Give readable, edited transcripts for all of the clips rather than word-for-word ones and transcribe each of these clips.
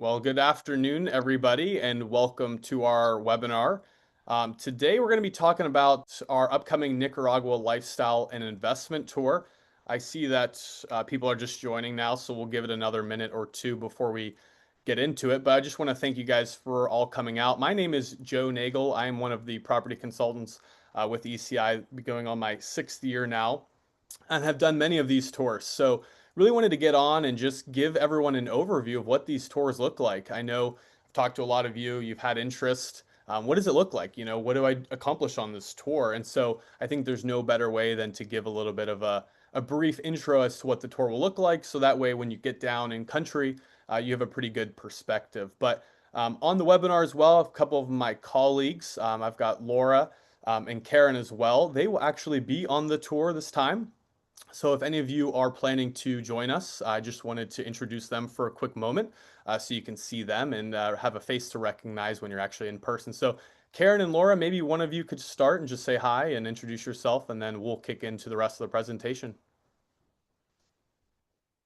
Well, good afternoon, everybody, and welcome to our webinar. Today, we're going to be talking about our upcoming Nicaragua Lifestyle and Investment Tour. I see that people are just joining now, so we'll give it another minute or two before we get into it. But I just want to thank you guys for all coming out. My name is Joe Nagel. I am one of the property consultants with ECI, going on my 6th year now, and have done many of these tours. So really wanted to get on and just give everyone an overview of what these tours look like. I know I've talked to a lot of you, you've had interest. What does it look like? What do I accomplish on this tour? And so I think there's no better way than to give a little bit of a brief intro as to what the tour will look like. So that way, when you get down in country, you have a pretty good perspective. But on the webinar as well, a couple of my colleagues, I've got Laura and Karen as well. They will actually be on the tour this time. So if any of you are planning to join us, I just wanted to introduce them for a quick moment so you can see them and have a face to recognize when you're actually in person. So Karen and Laura, maybe one of you could start and just say hi and introduce yourself, and then we'll kick into the rest of the presentation.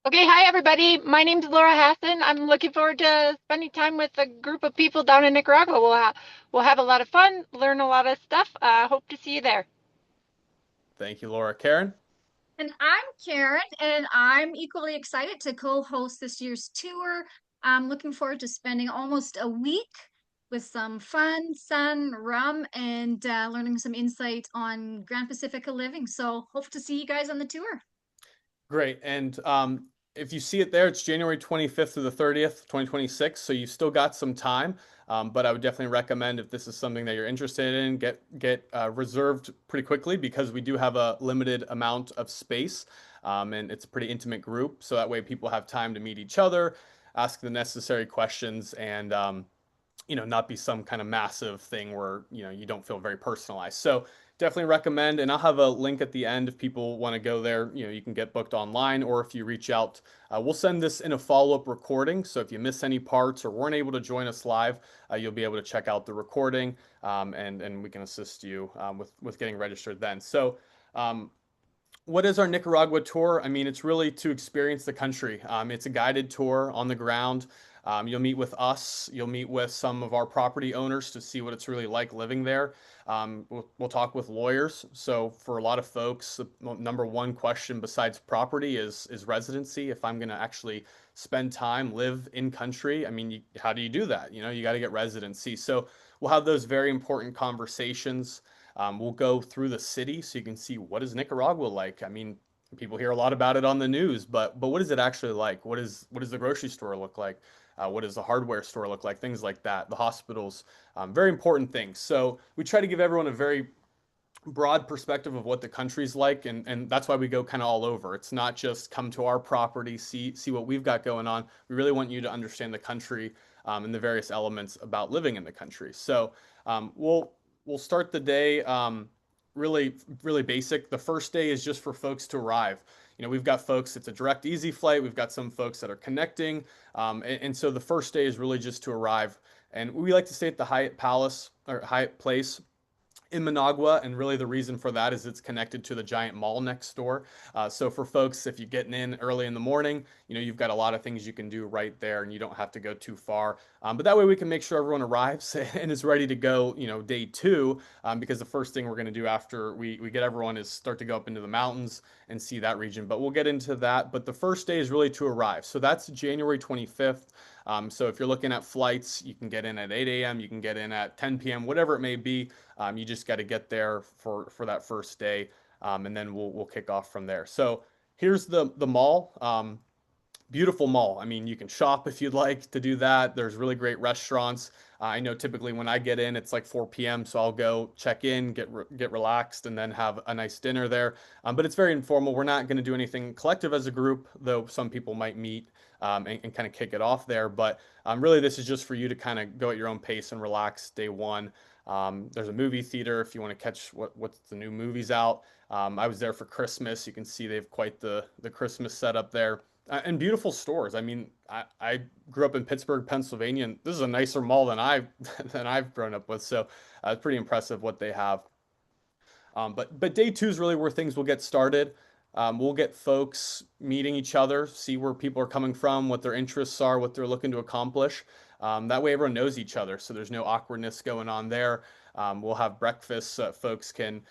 Okay, hi everybody. My name's Laura Hassan. I'm looking forward to spending time with a group of people down in Nicaragua. We'll have a lot of fun, learn a lot of stuff. Hope to see you there. Thank you, Laura. Karen? And I'm Karen, and I'm equally excited to co-host this year's tour. I'm looking forward to spending almost a week with some fun, sun, rum, and learning some insight on Gran Pacifica living. So hope to see you guys on the tour. Great. And if you see it there, it's January 25th through the 30th, 2026. So you've still got some time. But I would definitely recommend, if this is something that you're interested in, get reserved pretty quickly, because we do have a limited amount of space, and it's a pretty intimate group. So that way people have time to meet each other, ask the necessary questions, and not be some kind of massive thing where, you don't feel very personalized. So definitely recommend, and I'll have a link at the end if people want to go there. You can get booked online, or if you reach out, we'll send this in a follow-up recording. So if you miss any parts or weren't able to join us live, you'll be able to check out the recording, and we can assist you with getting registered then. So what is our Nicaragua tour? I mean, it's really to experience the country. It's a guided tour on the ground. You'll meet with us. You'll meet with some of our property owners to see what it's really like living there. We'll talk with lawyers. So for a lot of folks, the number one question besides property is residency. If I'm going to actually spend time, live in country, I mean, how do you do that? You got to get residency. So we'll have those very important conversations. We'll go through the city so you can see, what is Nicaragua like. I mean, people hear a lot about it on the news, but what is it actually like? What does the grocery store look like? What does the hardware store look like? Things like that. The hospitals, very important things. So we try to give everyone a very broad perspective of what the country's like, and that's why we go kind of all over. It's not just come to our property, see what we've got going on. We really want you to understand the country, and the various elements about living in the country. So we'll start the day really basic. The first day is just for folks to arrive. We've got folks, it's a direct, easy flight. We've got some folks that are connecting. And so the first day is really just to arrive. And we like to stay at the Hyatt Palace or Hyatt Place in Managua, and really the reason for that is it's connected to the giant mall next door. So for folks, if you're getting in early in the morning, you've got a lot of things you can do right there, and you don't have to go too far. But that way we can make sure everyone arrives and is ready to go, day two, because the first thing we're going to do after we get everyone is start to go up into the mountains and see that region. But we'll get into that. But the first day is really to arrive. So that's January 25th. So if you're looking at flights, you can get in at 8 a.m., you can get in at 10 p.m., whatever it may be. You just got to get there for that first day, and then we'll kick off from there. So here's the mall. Beautiful mall. I mean, you can shop if you'd like to do that. There's really great restaurants. I know typically when I get in, it's like 4 p.m., so I'll go check in, get relaxed, and then have a nice dinner there. But it's very informal. We're not going to do anything collective as a group, though some people might meet and kind of kick it off there. But really, this is just for you to kind of go at your own pace and relax day one. There's a movie theater if you want to catch what's the new movies out. I was there for Christmas. You can see they have quite the Christmas setup there. And beautiful stores. I mean, I grew up in Pittsburgh, Pennsylvania, and this is a nicer mall than I've grown up with. So it's pretty impressive what they have. But day two is really where things will get started. We'll get folks meeting each other, see where people are coming from, what their interests are, what they're looking to accomplish. That way everyone knows each other, so there's no awkwardness going on there. We'll have breakfast so folks can,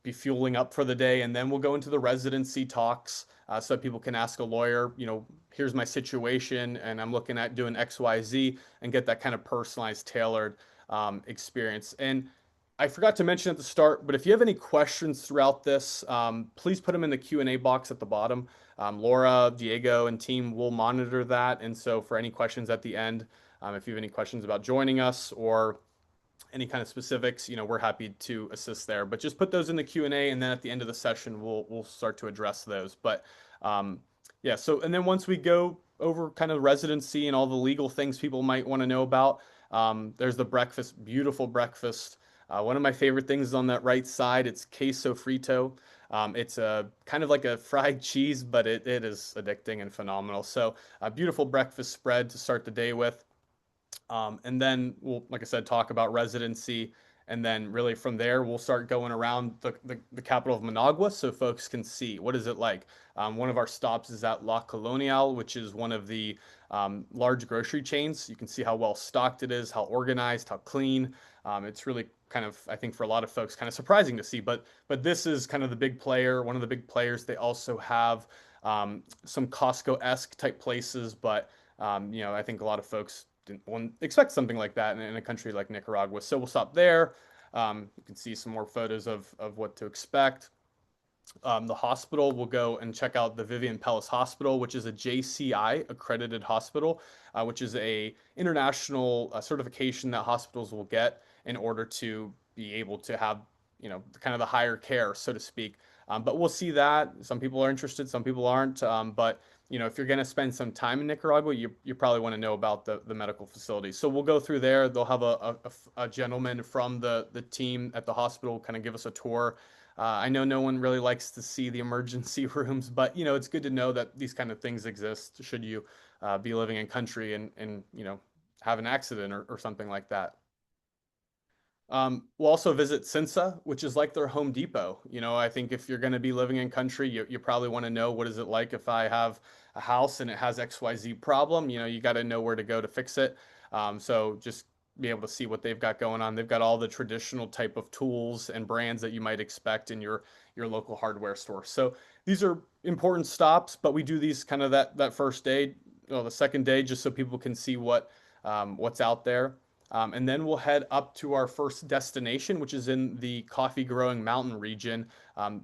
be fueling up for the day, and then we'll go into the residency talks so people can ask a lawyer, here's my situation, and I'm looking at doing X, Y, Z, and get that kind of personalized, tailored experience. And I forgot to mention at the start, but if you have any questions throughout this, please put them in the Q&A box at the bottom. Laura, Diego, and team will monitor that. And so for any questions at the end, if you have any questions about joining us or any kind of specifics, we're happy to assist there. But just put those in the Q&A, and then at the end of the session, we'll start to address those. But yeah, so and then once we go over kind of residency and all the legal things people might want to know about, there's the breakfast, beautiful breakfast. One of my favorite things is on that right side. It's queso frito. It's a kind of like a fried cheese, but it is addicting and phenomenal. So a beautiful breakfast spread to start the day with. And then we'll, like I said, talk about residency. And then really from there, we'll start going around the capital of Managua so folks can see what is it like. One of our stops is at La Colonial, which is one of the large grocery chains. You can see how well stocked it is, how organized, how clean. It's really kind of, I think for a lot of folks, kind of surprising to see. But this is kind of the big player, one of the big players. They also have some Costco-esque type places, but I think a lot of folks didn't expect something like that in a country like Nicaragua. So we'll stop there. You can see some more photos of what to expect. The hospital, we'll go and check out the Vivian Pellis Hospital, which is a JCI accredited hospital, which is a international certification that hospitals will get in order to be able to have, kind of the higher care, so to speak. But we'll see that. Some people are interested, some people aren't. But if you're going to spend some time in Nicaragua, you probably want to know about the medical facility. So we'll go through there. They'll have a gentleman from the team at the hospital kind of give us a tour. I know no one really likes to see the emergency rooms, but it's good to know that these kind of things exist should you be living in country and have an accident or something like that. We'll also visit Cinsa, which is like their Home Depot. I think if you're going to be living in country, you probably want to know what is it like if I have a house and it has XYZ problem. You got to know where to go to fix it. So just be able to see what they've got going on. They've got all the traditional type of tools and brands that you might expect in your local hardware store. So these are important stops, but we do these kind of that first day, the second day, just so people can see what's out there. And then we'll head up to our first destination, which is in the coffee growing mountain region,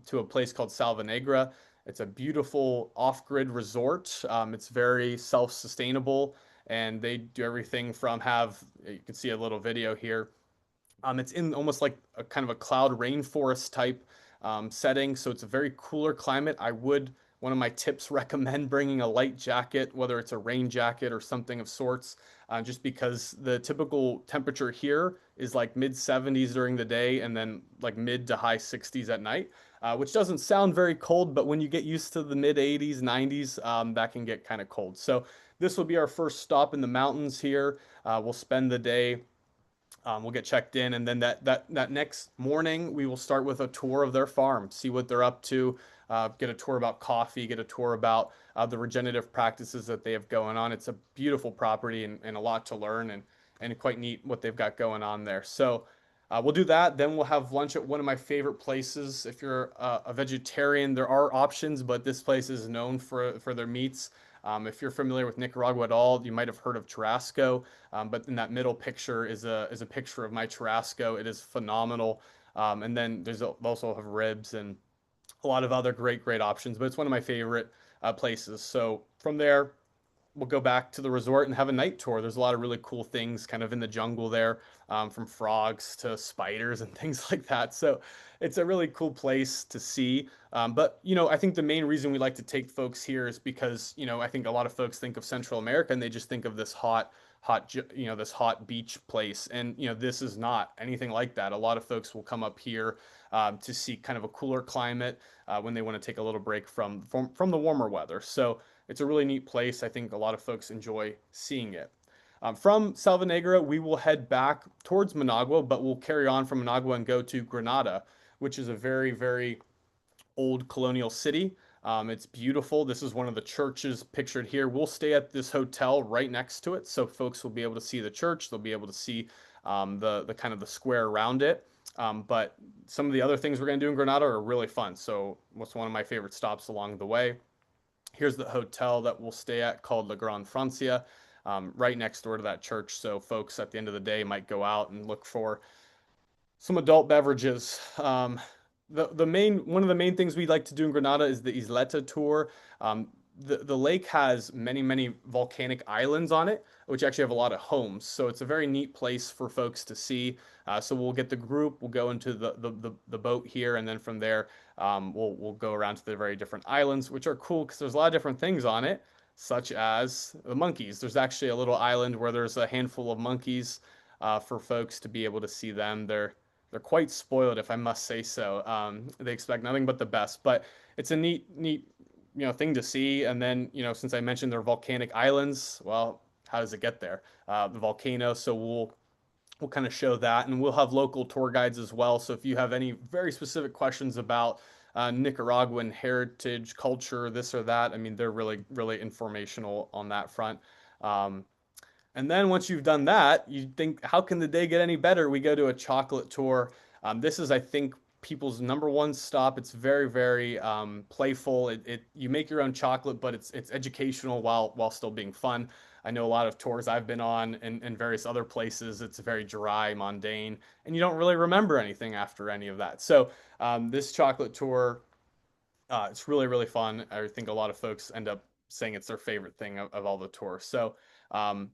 to a place called Selva Negra. It's a beautiful off-grid resort. It's very self-sustainable, and they do everything from you can see a little video here. It's in almost like a kind of a cloud rainforest type setting. So it's a very cooler climate. One of my tips, recommend bringing a light jacket, whether it's a rain jacket or something of sorts, just because the typical temperature here is like mid 70s during the day and then like mid to high 60s at night, which doesn't sound very cold, but when you get used to the mid 80s, 90s, that can get kind of cold. So this will be our first stop in the mountains here. We'll spend the day. We'll get checked in, and then that next morning we will start with a tour of their farm, see what they're up to, get a tour about coffee, get a tour about the regenerative practices that they have going on. It's a beautiful property and a lot to learn and quite neat what they've got going on there. So we'll do that. Then we'll have lunch at one of my favorite places. If you're a vegetarian, there are options, but this place is known for their meats. If you're familiar with Nicaragua at all, you might have heard of churrasco, but in that middle picture is a picture of my churrasco. It is phenomenal. And then there's also have ribs and a lot of other great options, but it's one of my favorite places. So from there, we'll go back to the resort and have a night tour. There's a lot of really cool things kind of in the jungle there, from frogs to spiders and things like that. So it's a really cool place to see. But I think the main reason we like to take folks here is because, I think a lot of folks think of Central America and they just think of this this hot beach place. And, this is not anything like that. A lot of folks will come up here to see kind of a cooler climate when they want to take a little break from the warmer weather. So it's a really neat place. I think a lot of folks enjoy seeing it. From Selva Negra, we will head back towards Managua, but we'll carry on from Managua and go to Granada, which is a very, very old colonial city. It's beautiful. This is one of the churches pictured here. We'll stay at this hotel right next to it, so folks will be able to see the church. They'll be able to see the kind of the square around it. But some of the other things we're going to do in Granada are really fun. So what's one of my favorite stops along the way? Here's the hotel that we'll stay at called La Gran Francia, right next door to that church. So folks at the end of the day might go out and look for some adult beverages. The main one of the main things we like to do in Granada is the Isleta tour. The lake has many volcanic islands on it, which actually have a lot of homes. So it's a very neat place for folks to see. So we'll get the group, we'll go into the boat here, and then from there we'll go around to the very different islands, which are cool because there's a lot of different things on it, such as the monkeys. There's actually a little island where there's a handful of monkeys for folks to be able to see them. They're quite spoiled, if I must say so. They expect nothing but the best, but it's a neat thing to see. And then since I mentioned they're volcanic islands, well, how does it get there? The volcano. So we'll kind of show that, and we'll have local tour guides as well. So if you have any very specific questions about Nicaraguan heritage, culture, this or that, I mean, they're really informational on that front. Um, and then once you've done that, you think, how can the day get any better? We go to a chocolate tour. This is, I think, people's number one stop. It's very playful. You make your own chocolate, but it's educational while still being fun. I know a lot of tours I've been on in various other places. It's very dry, mundane, and you don't really remember anything after any of that. So this chocolate tour, it's really fun. I think a lot of folks end up saying it's their favorite thing of all the tours. So um,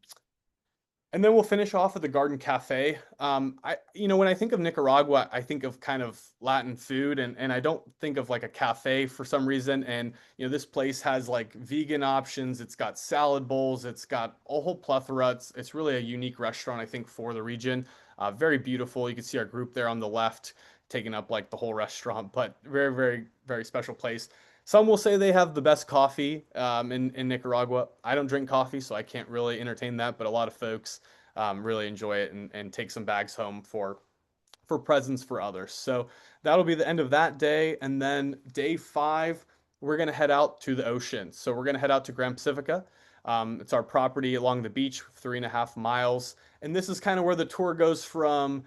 and then we'll finish off at the Garden Cafe. When I think of Nicaragua, I think of kind of Latin food, and I don't think of like a cafe for some reason. And this place has like vegan options. It's got salad bowls. It's got a whole plethora. It's really a unique restaurant, I think, for the region. Very beautiful. You can see our group there on the left, taking up like the whole restaurant, but very special place. Some will say they have the best coffee in Nicaragua. I don't drink coffee, so I can't really entertain that, but a lot of folks really enjoy it and take some bags home for presents for others. So that'll be the end of that day. And then day 5, we're going to head out to the ocean. So we're going to head out to Gran Pacifica. It's our property along the beach, 3.5 miles. And this is kind of where the tour goes from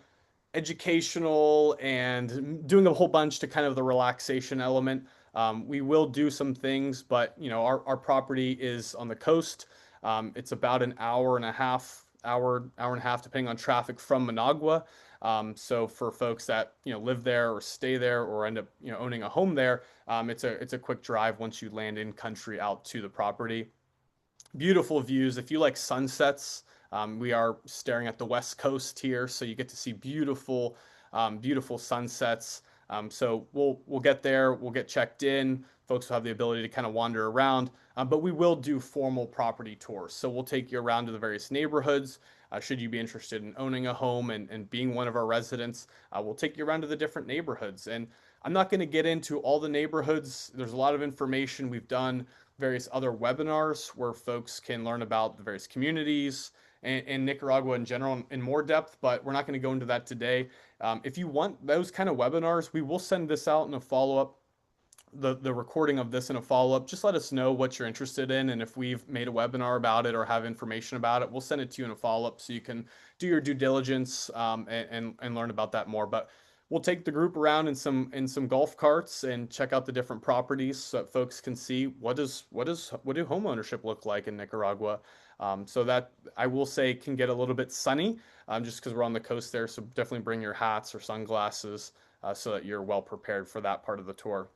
educational and doing a whole bunch to kind of the relaxation element. We will do some things, but our property is on the coast. It's about an hour and a half, hour and a half, depending on traffic from Managua. So for folks that live there or stay there or end up owning a home there, it's a quick drive once you land in country out to the property. Beautiful views. If you like sunsets, we are staring at the west coast here, so you get to see beautiful sunsets. So we'll get there, we'll get checked in. Folks will have the ability to kind of wander around, but we will do formal property tours. So we'll take you around to the various neighborhoods. Should you be interested in owning a home and being one of our residents, we'll take you around to the different neighborhoods. And I'm not going to get into all the neighborhoods. There's a lot of information. We've done various other webinars where folks can learn about the various communities and Nicaragua in general in more depth, but we're not going to go into that today. If you want those kind of webinars, we will send this out in a follow-up, the recording of this in a follow-up. Just let us know what you're interested in, and if we've made a webinar about it or have information about it, we'll send it to you in a follow-up so you can do your due diligence and learn about that more. But we'll take the group around in some golf carts and check out the different properties so that folks can see what do home ownership look like in Nicaragua. So that, I will say, can get a little bit sunny just because we're on the coast there. So definitely bring your hats or sunglasses so that you're well prepared for that part of the tour.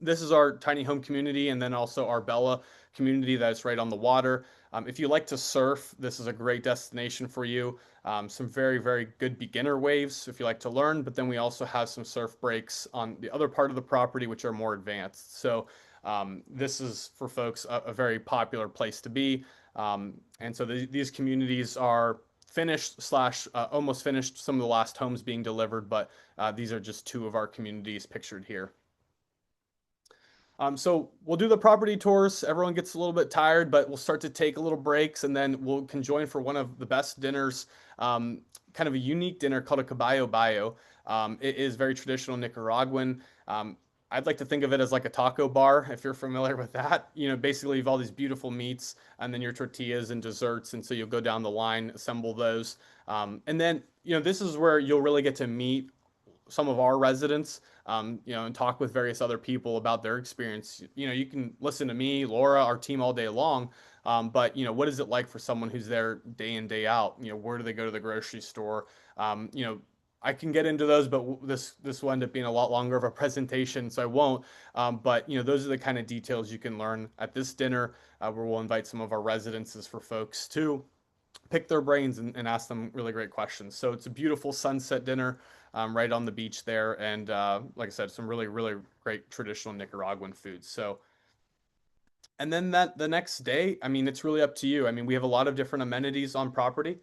This is our tiny home community, and then also our BELA community that's right on the water. If you like to surf, this is a great destination for you. Some very good beginner waves if you like to learn, but then we also have some surf breaks on the other part of the property, which are more advanced. So this is for folks a very popular place to be. And so these communities are finished slash almost finished. Some of the last homes being delivered, but these are just 2 of our communities pictured here. So we'll do the property tours. Everyone gets a little bit tired, but we'll start to take a little breaks, and then we'll conjoin for one of the best dinners, kind of a unique dinner called a Caballo Bayo. It is very traditional Nicaraguan. I'd like to think of it as like a taco bar, if you're familiar with that. Basically you have all these beautiful meats and then your tortillas and desserts. And so you'll go down the line, assemble those. And then, this is where you'll really get to meet some of our residents, and talk with various other people about their experience. You can listen to me, Laura, our team all day long. But what is it like for someone who's there day in, day out? Where do they go to the grocery store? Um, you know, I can get into those, but this will end up being a lot longer of a presentation, so I won't. But those are the kind of details you can learn at this dinner, where we'll invite some of our residences for folks to pick their brains and ask them really great questions. So it's a beautiful sunset dinner, right on the beach there, and like I said, some really really great traditional Nicaraguan food. So and then that the next day, I mean, it's really up to you. I mean, we have a lot of different amenities on property.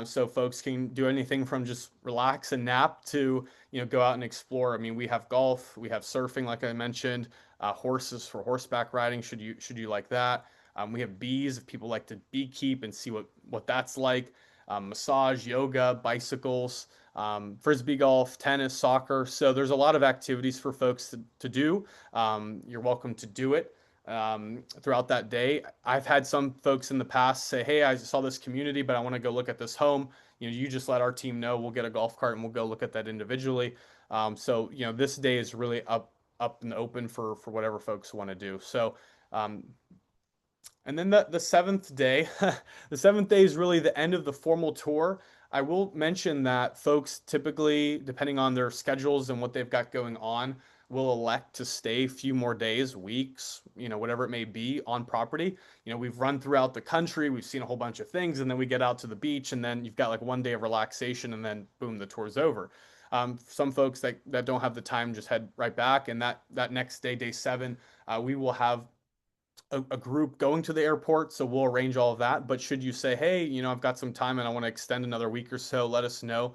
So folks can do anything from just relax and nap to, go out and explore. I mean, we have golf, we have surfing, like I mentioned, horses for horseback riding. Should you like that? We have bees if people like to beekeep and see what that's like. Massage, yoga, bicycles, frisbee golf, tennis, soccer. So there's a lot of activities for folks to do. You're welcome to do it throughout that day. I've had some folks in the past say, "Hey, I saw this community, but I want to go look at this home." You just let our team know. We'll get a golf cart and we'll go look at that individually. So this day is really up and open for whatever folks want to do. So um, and then the seventh day, the seventh day is really the end of the formal tour. I will mention that folks typically, depending on their schedules and what they've got going on, will elect to stay a few more days, weeks, whatever it may be on property. We've run throughout the country, we've seen a whole bunch of things, and then we get out to the beach, and then you've got like one day of relaxation, and then boom, the tour's over. Some folks that don't have the time just head right back, and that next day, day seven, we will have a group going to the airport, so we'll arrange all of that. But should you say, hey, I've got some time and I want to extend another week or so, let us know.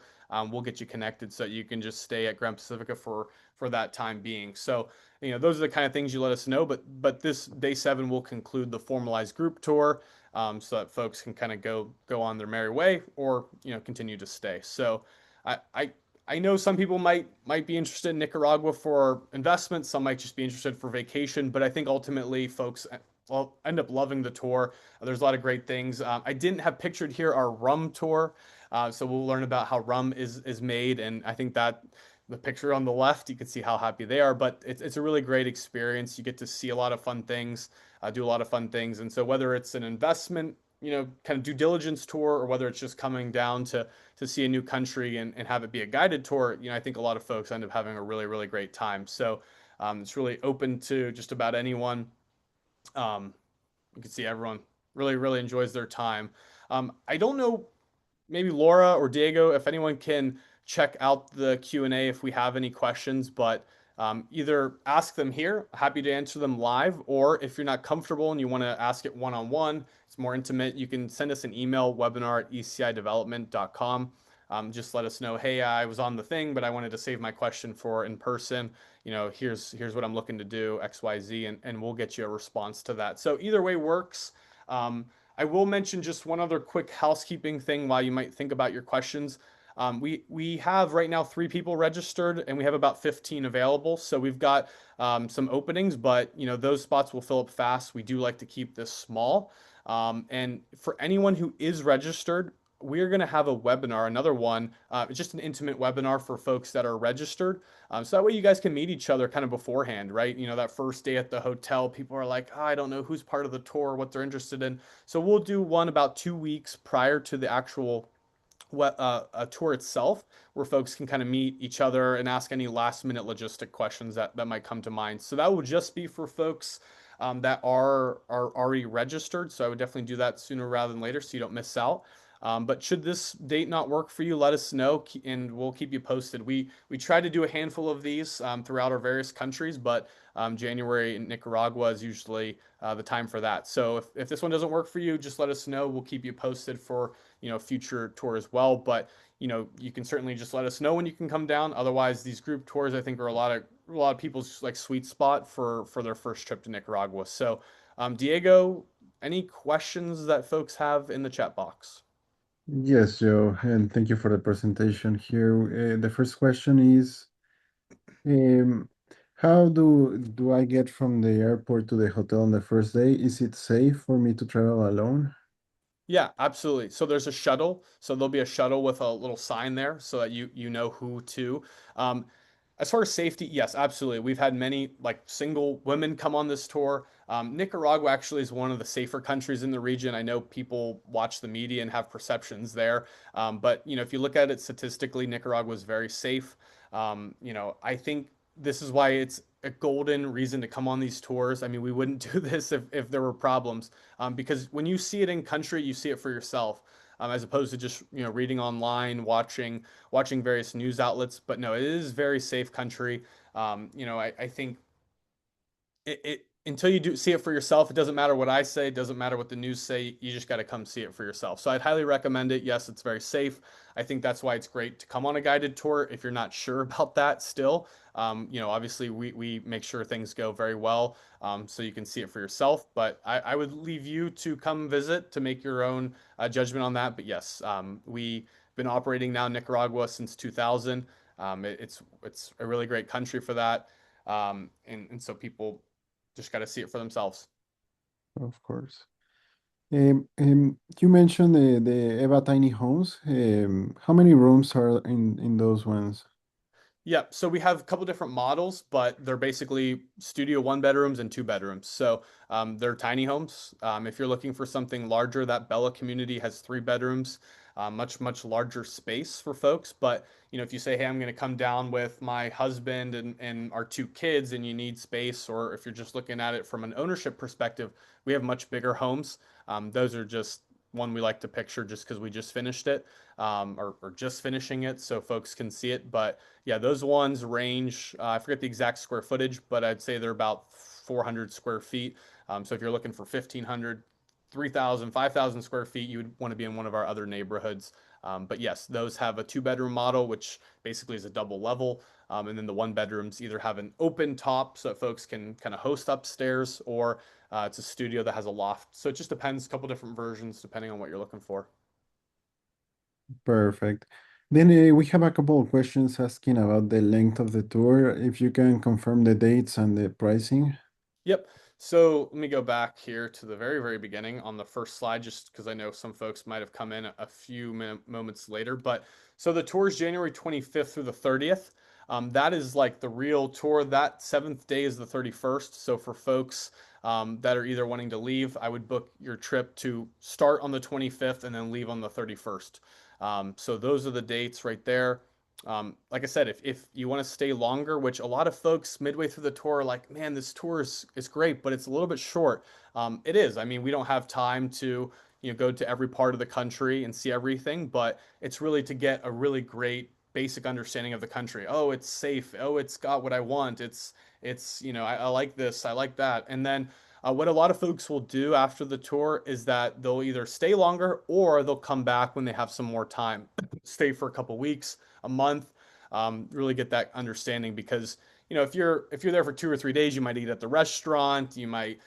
We'll get you connected so you can just stay at Gran Pacifica for that time being. So, those are the kind of things you let us know. But this day seven will conclude the formalized group tour, so that folks can kind of go on their merry way or continue to stay. So, I. I I know some people might be interested in Nicaragua for investment. Some might just be interested for vacation. But I think ultimately, folks will end up loving the tour. There's a lot of great things. I didn't have pictured here our rum tour, so we'll learn about how rum is made, and I think that the picture on the left, you can see how happy they are. But it's a really great experience. You get to see a lot of fun things, do a lot of fun things, and so whether it's an investment, kind of due diligence tour, or whether it's just coming down to see a new country and have it be a guided tour, I think a lot of folks end up having a really really great time. So it's really open to just about anyone. Um, you can see everyone really, really enjoys their time. I don't know, maybe Laura or Diego, if anyone can check out the Q&A if we have any questions, but either ask them here, happy to answer them live, or if you're not comfortable and you want to ask it one-on-one, it's more intimate, you can send us an email, webinar@ecidevelopment.com. Just let us know, hey, I was on the thing, but I wanted to save my question for in person. Here's what I'm looking to do, XYZ, and we'll get you a response to that. So either way works. I will mention just one other quick housekeeping thing while you might think about your questions. We have right now 3 people registered, and we have about 15 available. So we've got some openings, but those spots will fill up fast. We do like to keep this small. And for anyone who is registered, we're going to have a webinar, another one. It's just an intimate webinar for folks that are registered. So that way you guys can meet each other kind of beforehand, right? That first day at the hotel, people are like, oh, I don't know who's part of the tour, what they're interested in. So we'll do one about 2 weeks prior to the actual a tour itself, where folks can kind of meet each other and ask any last minute logistic questions that might come to mind. So that will just be for folks that are already registered. So I would definitely do that sooner rather than later so you don't miss out. But should this date not work for you, let us know and we'll keep you posted. We try to do a handful of these throughout our various countries, but January in Nicaragua is usually the time for that. So if this one doesn't work for you, just let us know. We'll keep you posted for future tour as well. But you can certainly just let us know when you can come down. Otherwise, these group tours I think are a lot of people's like sweet spot for their first trip to Nicaragua. So Diego, any questions that folks have in the chat box? Yes, Joe, and thank you for the presentation here. The first question is, um, how do I get from the airport to the hotel on the first day? Is it safe for me to travel alone? Yeah, absolutely. So there's a shuttle. So there'll be a shuttle with a little sign there so that you know who to. Um, as far as safety, yes, absolutely. We've had many like single women come on this tour. Nicaragua actually is one of the safer countries in the region. I know people watch the media and have perceptions there, but if you look at it statistically, Nicaragua is very safe. I think this is why it's a golden reason to come on these tours. I mean, we wouldn't do this if there were problems, because when you see it in country, you see it for yourself, as opposed to just reading online, watching various news outlets. But no, it is very safe country. I think it until you do see it for yourself, it doesn't matter what I say, it doesn't matter what the news say, you just got to come see it for yourself. So I'd highly recommend it. Yes, it's very safe. I think that's why it's great to come on a guided tour if you're not sure about that still. Obviously we make sure things go very well, so you can see it for yourself. But I would leave you to come visit to make your own judgment on that. But yes, we've been operating now in Nicaragua since 2000. It's a really great country for that. And so people just got to see it for themselves. Of course. You mentioned the Eva tiny homes. How many rooms are in those ones? Yeah, so we have a couple different models, but they're basically studio one bedrooms and two bedrooms. So they're tiny homes. If you're looking for something larger, that BELA community has three bedrooms, much larger space for folks. But if you say, hey, I'm going to come down with my husband and our two kids, and you need space, or if you're just looking at it from an ownership perspective, we have much bigger homes. Those are just one we like to picture just because we just finished it, or just finishing it, so folks can see it. But yeah, those ones range, I forget the exact square footage, but I'd say they're about 400 square feet. So if you're looking for 1,500, 3,000, 5,000 square feet, you would want to be in one of our other neighborhoods. But yes, those have a two-bedroom model, which basically is a double level. And then the one bedrooms either have an open top so that folks can kind of host upstairs, or it's a studio that has a loft. So it just depends, a couple different versions depending on what you're looking for. Perfect. Then we have a couple of questions asking about the length of the tour. If you can confirm the dates and the pricing. Yep. So let me go back here to the very beginning on the first slide, just because I know some folks might have come in a few moments later. But so the tour is January 25th through the 30th. That is like the real tour. That seventh day is the 31st. So for folks that are either wanting to leave, I would book your trip to start on the 25th and then leave on the 31st. So those are the dates right there. Like I said, if you want to stay longer, which a lot of folks midway through the tour are like, man, this tour is great, but it's a little bit short. It is. I mean, we don't have time to, go to every part of the country and see everything, but it's really to get a really great basic understanding of the country. Oh, it's safe. Oh, it's got what I want. I like this, I like that. And then what a lot of folks will do after the tour is that they'll either stay longer or they'll come back when they have some more time, stay for a couple weeks, a month, really get that understanding. Because if you're there for 2 or 3 days, you might eat at the restaurant, you might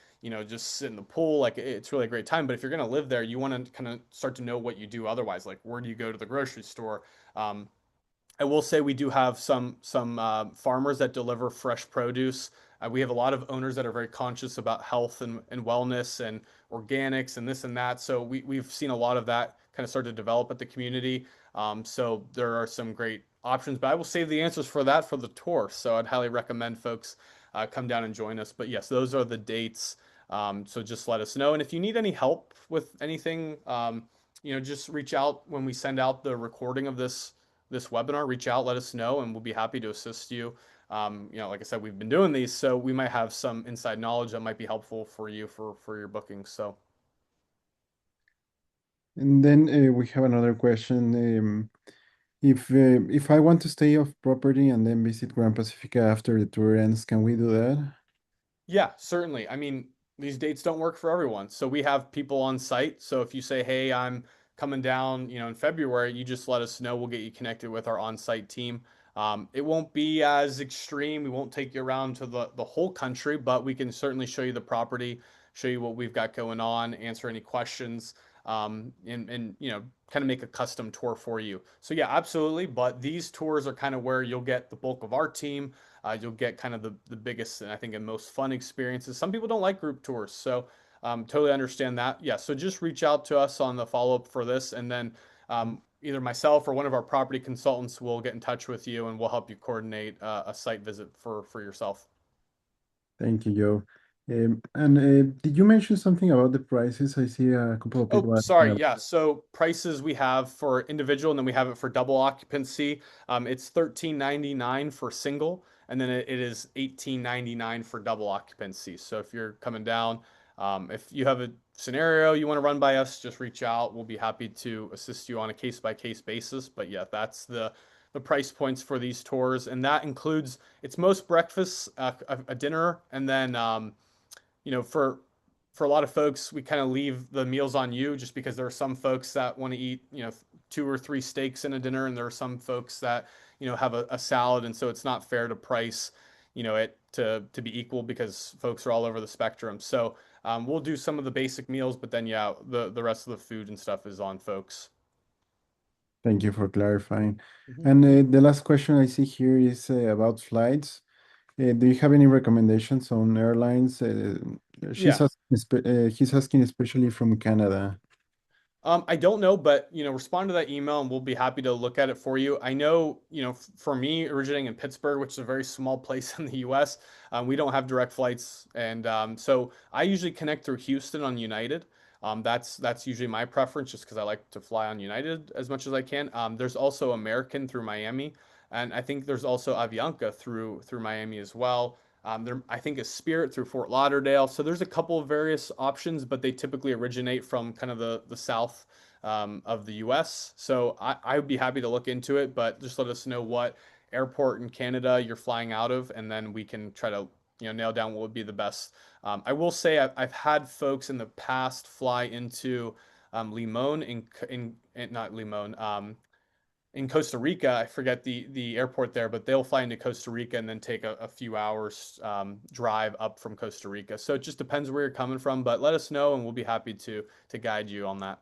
just sit in the pool. Like, it's really a great time. But if you're going to live there, you want to kind of start to know what you do otherwise. Like, where do you go to the grocery store? I will say we do have some farmers that deliver fresh produce. We have a lot of owners that are very conscious about health and wellness and organics and this and that. So we've seen a lot of that kind of start to develop at the community. So there are some great options, but I will save the answers for that for the tour. So I'd highly recommend folks come down and join us. But yes, those are the dates. So just let us know. And if you need any help with anything, just reach out when we send out the recording of this webinar. Reach out, let us know, and we'll be happy to assist you. Like I said, we've been doing these, so we might have some inside knowledge that might be helpful for you for your bookings. So And then we have another question. If I want to stay off property and then visit Gran Pacifica after the tour ends, can we do that? yeah, certainly. I mean, these dates don't work for everyone. So we have people on site. So if you say, hey, I'm coming down, in February, you just let us know. We'll get you connected with our on-site team. It won't be as extreme. We won't take you around to the whole country, but we can certainly show you the property, show you what we've got going on, answer any questions. and kind of make a custom tour for you. So yeah, absolutely. But these tours are kind of where you'll get the bulk of our team. You'll get kind of the biggest and I think and most fun experiences. Some people don't like group tours, so totally understand that. Yeah, so just reach out to us on the follow up for this, and then either myself or one of our property consultants will get in touch with you, and we'll help you coordinate a site visit for yourself. Thank you, Joe. And did you mention something about the prices? I see a couple of Oh, people asking sorry. about. Yeah. So prices we have for individual, and then we have it for double occupancy. It's 13.99 for single, and then it is 18.99 for double occupancy. So if you're coming down, if you have a scenario you want to run by us, just reach out. We'll be happy to assist you on a case by case basis. But yeah, that's the price points for these tours, and that includes it's most breakfasts, a dinner, and then for a lot of folks, we kind of leave the meals on you just because there are some folks that want to eat, 2 or 3 steaks in a dinner, and there are some folks that, have a salad, and so it's not fair to price, it to be equal because folks are all over the spectrum. So we'll do some of the basic meals, but then yeah, the rest of the food and stuff is on folks. Thank you for clarifying. Mhm. And the last question I see here is about flights. Do you have any recommendations on airlines? Yeah. He's asking especially from Canada. I don't know, but respond to that email and we'll be happy to look at it for you. I know, for me, originating in Pittsburgh, which is a very small place in the U.S., we don't have direct flights, and so I usually connect through Houston on United. That's usually my preference, just because I like to fly on United as much as I can. There's also American through Miami, and I think there's also Avianca through Miami as well. There, I think, is Spirit through Fort Lauderdale. So there's a couple of various options, but they typically originate from kind of the south of the U.S. So I would be happy to look into it, but just let us know what airport in Canada you're flying out of, and then we can try to nail down what would be the best. I will say I've had folks in the past fly into Limon in not Limon. In Costa Rica, I forget the airport there, but they'll fly into Costa Rica and then take a few hours drive up from Costa Rica. So it just depends where you're coming from, but let us know and we'll be happy to guide you on that.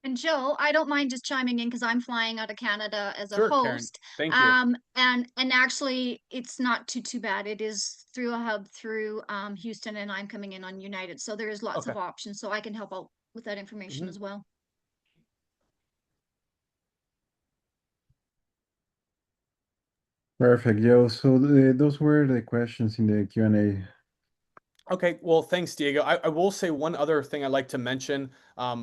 And Joe, I don't mind just chiming in because I'm flying out of Canada as a Sure, Karen. host. Thank you. And actually it's not too bad. It is through a hub through Houston, and I'm coming in on United. So there is lots Okay. of options. So I can help out with that information Mhm. as well. Perfect, Joe. So those were the questions in the Q&A. Okay, well, thanks, Diego. I will say one other thing I'd like to mention.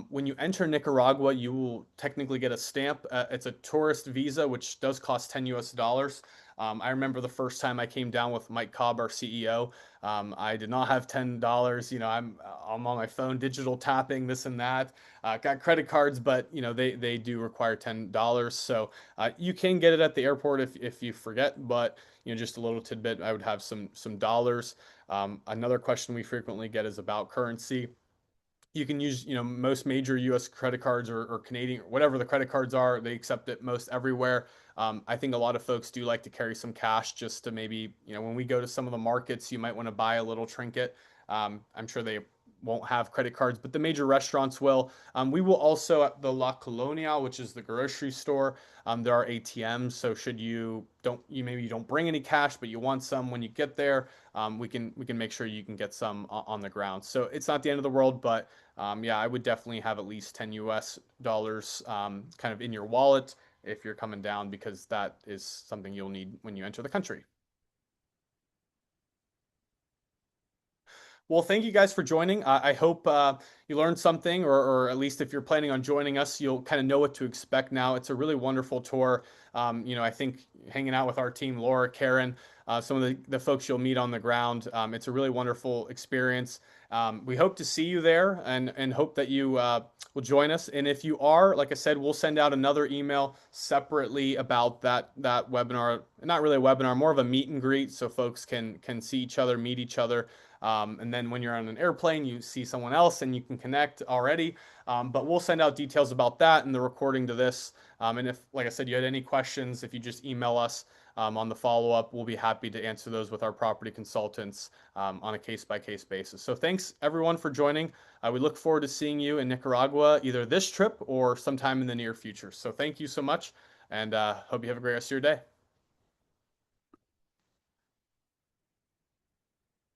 When you enter Nicaragua, you will technically get a stamp. It's a tourist visa, which does cost 10 US dollars. I remember the first time I came down with Mike Cobb, our CEO. I did not have $10. I'm on my phone, digital tapping, this and that. Got credit cards, but they do require $10. So you can get it at the airport if you forget, but just a little tidbit, I would have some dollars. Another question we frequently get is about currency. You can use, most major U.S. credit cards or Canadian, or whatever the credit cards are. They accept it most everywhere. I think a lot of folks do like to carry some cash just to maybe, when we go to some of the markets, you might want to buy a little trinket. I'm sure they won't have credit cards, but the major restaurants will. We will also at the La Colonial, which is the grocery store. There are ATMs, so should maybe you don't bring any cash, but you want some when you get there, we can make sure you can get some on the ground. So it's not the end of the world, but yeah, I would definitely have at least 10 US dollars kind of in your wallet if you're coming down, because that is something you'll need when you enter the country. Well, thank you guys for joining. I hope you learned something, or at least if you're planning on joining us, you'll kind of know what to expect now. It's a really wonderful tour. I think hanging out with our team, Laura, Karen, some of the folks you'll meet on the ground, it's a really wonderful experience. We hope to see you there, and hope that you will join us. And if you are, like I said, we'll send out another email separately about that webinar. Not really a webinar, more of a meet and greet, so folks can see each other, meet each other. And then when you're on an airplane, you see someone else and you can connect already. But we'll send out details about that and the recording to this. And if, like I said, you had any questions, if you just email us, on the follow-up, we'll be happy to answer those with our property consultants on a case-by-case basis. So thanks everyone for joining. We look forward to seeing you in Nicaragua either this trip or sometime in the near future. So thank you so much, and hope you have a great rest of your day.